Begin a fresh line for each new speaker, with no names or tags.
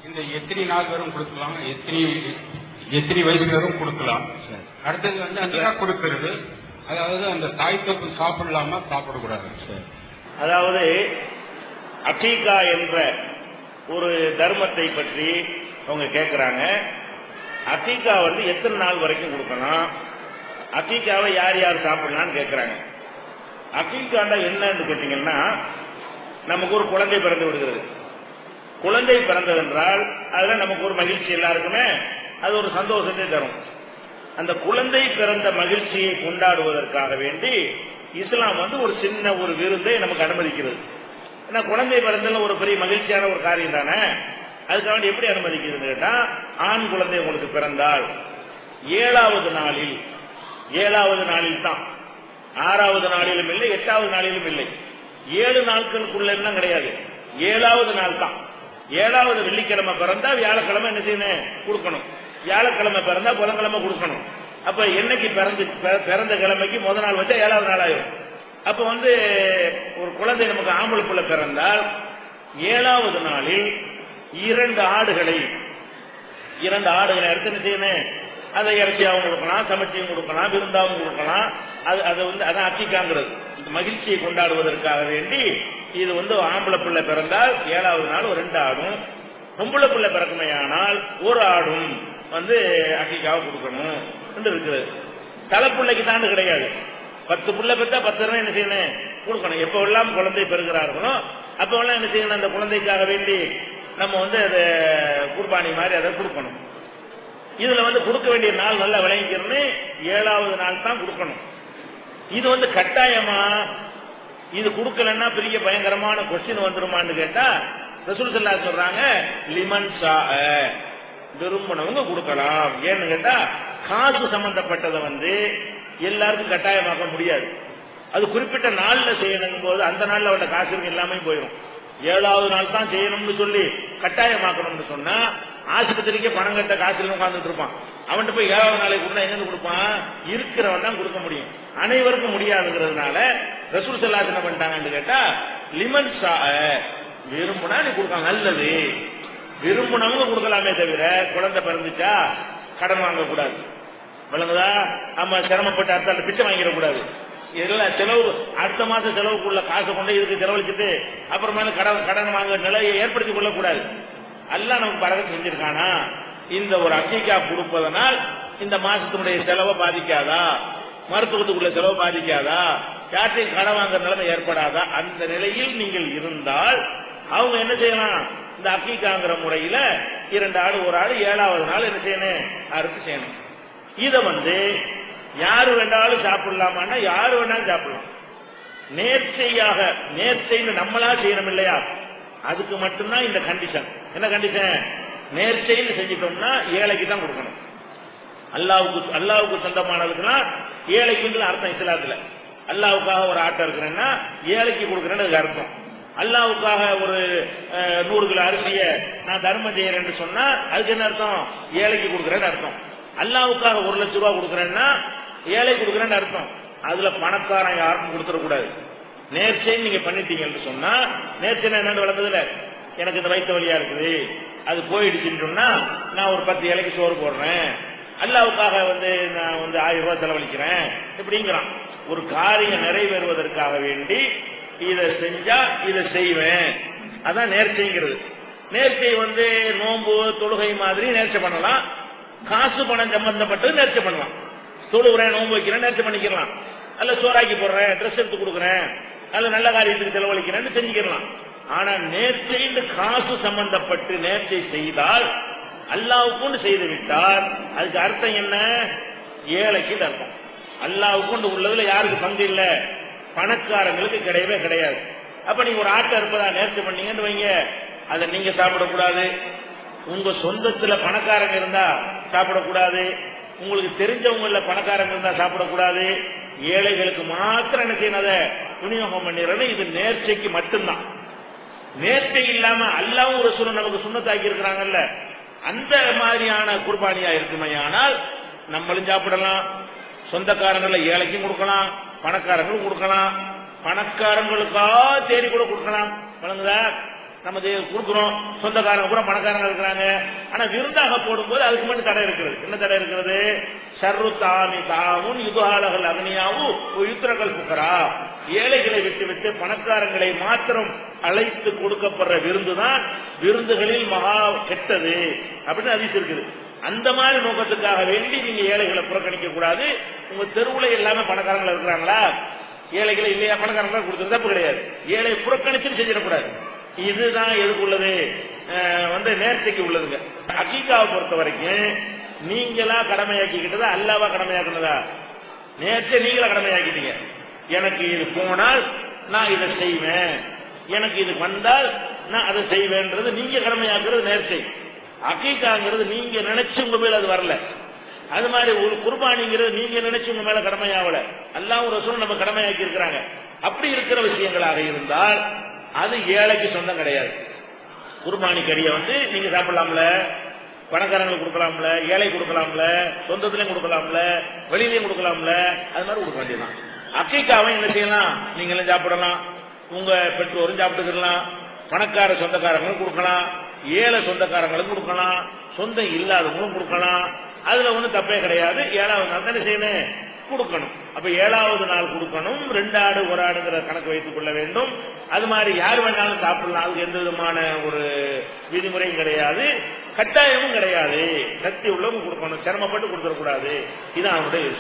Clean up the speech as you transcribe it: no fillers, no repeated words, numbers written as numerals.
இந்த எத்தனை நாள் வரும் கொடுக்கலாம், எத்தனை வயசு வரும் கொடுக்கலாம். அடுத்தது வந்து அந்த கொடுக்கிறது, அதாவது அந்த தாய் தப்பு சாப்பிடலாமா சாப்பிடக்கூடாது.
அதாவது அகீகா என்ற ஒரு தர்மத்தை பற்றி அவங்க கேட்கிறாங்க. அகீகா வந்து எத்தனை நாள் வரைக்கும் கொடுக்கணும், அகீகாவை யார் யார் சாப்பிடலாம்னு கேட்கிறாங்க. அகீகாண்டா என்னன்னு கேட்டீங்கன்னா, நமக்கு ஒரு குழந்தை பிறந்து விடுகிறது. குழந்தை பிறந்தது என்றால் அதுல நமக்கு ஒரு மகிழ்ச்சி, எல்லாருக்குமே அது ஒரு சந்தோஷத்தை தரும். அந்த குழந்தை பிறந்த மகிழ்ச்சியை கொண்டாடுவதற்காக வேண்டி இஸ்லாம் வந்து ஒரு சின்ன ஒரு விருந்தை நமக்கு அனுமதிக்கிறது. ஏன்னா குழந்தை பிறந்ததுல ஒரு பெரிய மகிழ்ச்சியான ஒரு காரியம் தானே. அதுக்காக வேண்டி எப்படி அனுமதிக்கிறதுன்னு கேட்டா, ஆண் குழந்தை உங்களுக்கு பிறந்தால் 7வது நாளில் தான், 6வது நாளிலும் இல்லை, 8வது நாளிலும் இல்லை, 7 நாட்களுக்குள்ள எல்லாம் கிடையாது, 7வது நாள் தான். 7வது வெள்ளிக்கிழமை பிறந்தா வியாழக்கிழமை என்ன செய்யணும், கொடுக்கணும். வியாழக்கிழமை பிறந்தா புதன்கிழமை கொடுக்கணும். அப்ப என்னைக்கு பிறந்த கிழமைக்கு முதல் நாள் வச்சா 7வது நாள் ஆயிரும். அப்ப வந்து ஒரு குழந்தை நமக்கு ஆம்பளை புள்ள பிறந்தால் 7வது நாளில் 2 ஆடுகளை எடுத்து என்ன செய்யணும், அதை இறைச்சியாகவும் கொடுக்கலாம், சமைச்சியும் கொடுக்கலாம், விருந்தாவும் கொடுக்கலாம். அது வந்து அதான் அக்கீகாங்கிறது. மகிழ்ச்சியை கொண்டாடுவதற்காக வேண்டி இது வந்து ஆம்பளை பிள்ளை பிறந்தால் 7வது நாள் ஒரு 2 ஆடும், பொம்பளை பிள்ளை பிறக்குமையானால் 1 ஆடும் வந்து அக்கீகாவை கொடுக்கணும் என்று இருக்கிறது. தலைப்பிள்ளைக்கு தாண்டு கிடையாது. 10 பிள்ளை பெற்றா 10 என்ன செய்யணும், கொடுக்கணும். எப்ப எல்லாம் குழந்தை பெறுகிறார்களோ அப்ப எல்லாம் என்ன செய்யணும், அந்த குழந்தைக்காக வேண்டி நம்ம வந்து அதை குர்பானி மாதிரி அதை கொடுக்கணும். இதுல வந்து கொடுக்க வேண்டிய நாள் நல்லா விளங்கிக்கிறன்னு 7வது நாள் தான் கொடுக்கணும். இது வந்து கட்டாயமா, இது கொடுக்கலன்னா பெரிய பயங்கரமான கொஸ்டின் வந்துருமான்னு கேட்டா, ரசூல் ஸல்லல்லாஹு அலைஹி சொல்றாங்க, லிமன் ஷா, விரும்பினவங்க கொடுக்கலாம். ஏன்னு கேட்டா, காசு சம்பந்தப்பட்டதை வந்து எல்லாருக்கும் கட்டாயமாக்க முடியாது. அது குறிப்பிட்ட நாள்ல செய்யணும் போது அந்த நாள்ல அவட காசு எல்லாமே போயிடும். 7வது நாள் தான் செய்யணும்னு சொல்லி கட்டாயமாக்கணும்னு சொன்னா ஆஸ்பத்திரிக்கு பணம் கட்ட காசுல உட்கார்ந்துட்டு இருப்பான். அவன்கிட்ட போய் 7வது நாளைக்கு கூட எங்க கொடுப்பான், இருக்கிறவன் தான் கொடுக்க முடியும், அனைவருக்கும் முடியாதுங்கிறதுனால ரசூல் ஸல்லல்லாஹு அலைஹி என்ன பண்ணிட்டாங்கன்னு கேட்டா, லிமன் ஷா, விரும்பினா நீ கொடுக்கலாம், நல்லது, விரும்பினவங்க கொடுக்கலாமே தவிர குழந்தை பிறந்துச்சா கடன் வாங்கக்கூடாது. விளங்குதா? நம்ம சிரமப்பட்டு அடுத்த பிச்சை வாங்கிட கூடாது. இதெல்லாம் செலவு, அடுத்த மாசம் செலவுக்குள்ள காசை கொண்டு இதுக்கு செலவழிச்சுட்டு அப்புறமேல கடன் வாங்க நிலையை ஏற்படுத்திக் கொள்ளக்கூடாது. அல்லாஹ் நமக்கு பரக்கத் செஞ்சிருக்கானா, இந்த ஒரு அக்கீகா கொடுப்பதனால் இந்த மாசத்தினுடைய செலவை பாதிக்காதா, மருத்துவத்துக்குள்ள செலவு பாதிக்காதா, யார்ட்டையும் கடன் வாங்குற நிலைமை ஏற்படாதா, அந்த நிலையில் நீங்கள் இருந்தால் அவங்க என்ன செய்யலாம், இந்த அக்கீகாங்கிற முறையில 2 ஆடு 1 ஆடு 7வது நாள் என்ன செய்யணும், அறுத்து செய்யணும். இத வந்து யாரு வேண்டாலும் சாப்பிடலாமான்னா யாரு வேணாலும் சாப்பிடலாம். நேர்ச்சைன்னு நம்மளா செய்யணும் இல்லையா, அதுக்கு மட்டும்தான் இந்த கண்டிஷன். என்ன கண்டிஷன், நேர்ச்சைன்னு செஞ்சிட்டோம்னா ஏழைக்கு தான் கொடுக்கணும். அல்லாவுக்கு சொந்தமானதுக்குன்னா ஏழைக்குங்கிற அர்த்தம் இஸ்லாத்துல. அல்லாவுக்காக ஒரு ஆட்டை இருக்கிறேன்னா ஏழைக்கு கொடுக்குறேன்னு அர்த்தம். அல்லாவுக்காக ஒரு 100 கிலோ அரிசிய நான் தர்மம் செய்யறேன்னு சொன்னா அதுக்கு என்ன அர்த்தம், ஏழைக்கு கொடுக்குறேன்னு அர்த்தம். அல்லாவுக்காக 1 லட்சம் ரூபாய் கொடுக்குறேன்னா ஏழை கொடுக்குறேன்னு அர்த்தம். அதுல பணக்காரன் யாருக்கும் கொடுத்துடக்கூடாது. நேர்ச்சைன்னு நீங்க பண்ணிட்டீங்கன்னு சொன்னா, நேர்ச்சை என்னன்னு வளர்ந்ததுல, எனக்கு இந்த வயிற்று வலியா இருக்குது அது போயிடுச்சுன்னு சொன்னா நான் ஒரு 10 ஏழைக்கு சோறு போடுறேன், அல்லாவுக்காக வந்து நான் வந்து 1000 ரூபாய் செலவழிக்கிறேன் இப்படிங்கிறான். ஒரு காரியம் நிறைவேறுவதற்காக வேண்டி இதை செஞ்சா இதை செய்வேன், அதான் நேர்ச்சைங்கிறது. நேர்ச்சை வந்து நோன்பு தொழுகை மாதிரி நேர்ச்சை பண்ணலாம், காசு பணம் சம்பந்தப்பட்டது நேர்ச்சை பண்ணலாம். தொழுகிறேன், நோன்பு வைக்கிறேன், நேர்ச்சை பண்ணிக்கலாம். அல்ல சோறாக்கி போடுறேன், ட்ரெஸ் எடுத்து கொடுக்குறேன், அல்ல நல்ல காரியத்துக்கு செலவழிக்கிறேன்னு செஞ்சுக்கலாம். ஆனா நேர்ச்சைன்னு காசு சம்பந்தப்பட்டு நேர்ச்சை செய்தால், அல்லாவுக்கு செய்து விட்டால் அதுக்கு அர்த்தம் என்ன, ஏழைக்கு அர்த்தம். அல்லாவுக்கு உள்ளதுல யாருக்கு பங்கு இல்ல, பணக்காரங்களுக்கு கிடையவே கிடையாது. அப்ப நீங்க ஒரு ஆட்டை இருப்பதா நேர்ச்சி பண்ணீங்கன்னு வைங்க, அதை நீங்க சாப்பிடக்கூடாது, உங்க சொந்தத்துல பணக்காரங்க இருந்தா சாப்பிடக்கூடாது, உங்களுக்கு தெரிஞ்சவங்கள பணக்காரங்க இருந்தா சாப்பிடக்கூடாது, ஏழைகளுக்கு மாத்திரம் என்ன செய்யணும், அதை விநியோகம் பண்ணிடுறது. இது நேர்ச்சைக்கு மட்டும்தான். நேர்ச்சை இல்லாம அல்லாவும் ஒரு சூழல் நமக்கு சுண்ணத்தாக்கி இருக்கிறாங்கல்ல, அந்த மாதிரியான குர்பானியா இருக்குமையானால் நம்மளும் சாப்பிடலாம், சொந்தக்காரங்கள ஏழைக்கும் கொடுக்கலாம், பணக்காரங்களும் கொடுக்கலாம், பணக்காரங்களுக்கா தேடி கூட கொடுக்கலாம். வழங்குதா? நம்ம கொடுக்கிறோம், சொந்தக்காரங்க பூரா பணக்காரங்க இருக்கிறாங்க. ஆனா விருந்தாக போடும்போது அதுக்கு மட்டும் தடை இருக்கிறது. என்ன தடை இருக்கிறது? ஷர்ரு தாமி தாமுன் யுதுஹாலகல் அக்னியாவு யுத்ரகல் புகரா. ஏழைகளை விட்டு பணக்காரங்களை மாத்திரம் அழைத்து கொடுக்கப்படுற விருந்து தான் விருந்துகளில் மகா கெட்டது அப்படின்னு ஹதீஸ் இருக்குது. அந்த மாதிரி நோக்கத்துக்காக வேண்டி நீங்க ஏழைகளை புறக்கணிக்க கூடாது. உங்க தெருவுல எல்லாமே பணக்காரங்களா இருக்கிறாங்களா, ஏழைகளை இல்லையா, பணக்காரங்களா கொடுத்தது தப்பு கிடையாது. ஏழை புறக்கணிச்சு செஞ்சிடக்கூடாது. இதுதான் எதுக்குள்ளது நேர்த்திக்கு உள்ளதுங்க. அகீகாவை பொறுத்த வரைக்கும் நீங்களா கடமையாக்கிக்கிட்டதா அல்லாவா கடமையாக்குனதா? நேர்த்தியை நீங்களா கடமையாக்கிட்டீங்க. எனக்கு இது போனால் நான் இதை செய்வேன், எனக்கு இது வந்தால் நான் அதை செய்வேன்றது நீங்க கடமையாக்குறது நேர்த்தை. அகீகாங்கிறது நீங்க நினைச்சு உங்க மேல அது வரல. அது மாதிரி ஒரு குர்பானிங்கிறது நீங்க நினைச்சு உங்க மேல கடமையாவல, அல்லாஹ் ஒரு ரசூல் நம்ம கடமையாக்கி இருக்கிறாங்க. அப்படி இருக்கிற விஷயங்களாக இருந்தால் அது ஏழைக்கு சொந்தம் கிடையாது. குர்பானி கறியை நீங்க சாப்பிடலாம்ல, பணக்காரங்களுக்கு கொடுக்கலாம்ல, ஏழை கொடுக்கலாம்ல, சொந்தத்திலையும் கொடுக்கலாம்ல, வெளியிலையும் கொடுக்கலாம்ல, அது மாதிரி கொடுக்க வேண்டியதான். அக்கீக்காவை என்ன செய்யலாம்? நீங்களும் சாப்பிடலாம், உங்க பெற்றோரும் சாப்பிட்டுக்கலாம், பணக்கார சொந்தக்காரங்களும் கொடுக்கலாம், ஏழை சொந்தக்காரங்களும் கொடுக்கலாம், சொந்தம் இல்லாதவங்களும் கொடுக்கலாம். அதுல ஒண்ணும் தப்பே கிடையாது. 7வது நாள் தானே செய்யணும், கொடுக்கணும். அப்ப 7வது நாள் கொடுக்கணும். 2 ஆடு 1 ஆடுங்கிற கணக்கு வைத்துக் கொள்ள வேண்டும். அது மாதிரி யார் வேணாலும் சாப்பிடலாம். அதுக்கு எந்த விதமான ஒரு விதிமுறையும் கிடையாது, கட்டாயமும் கிடையாது. சக்தி உள்ளவங்க கொடுக்கணும், சிரமப்பட்டு கொடுத்துடக்கூடாது. இது அவனுடைய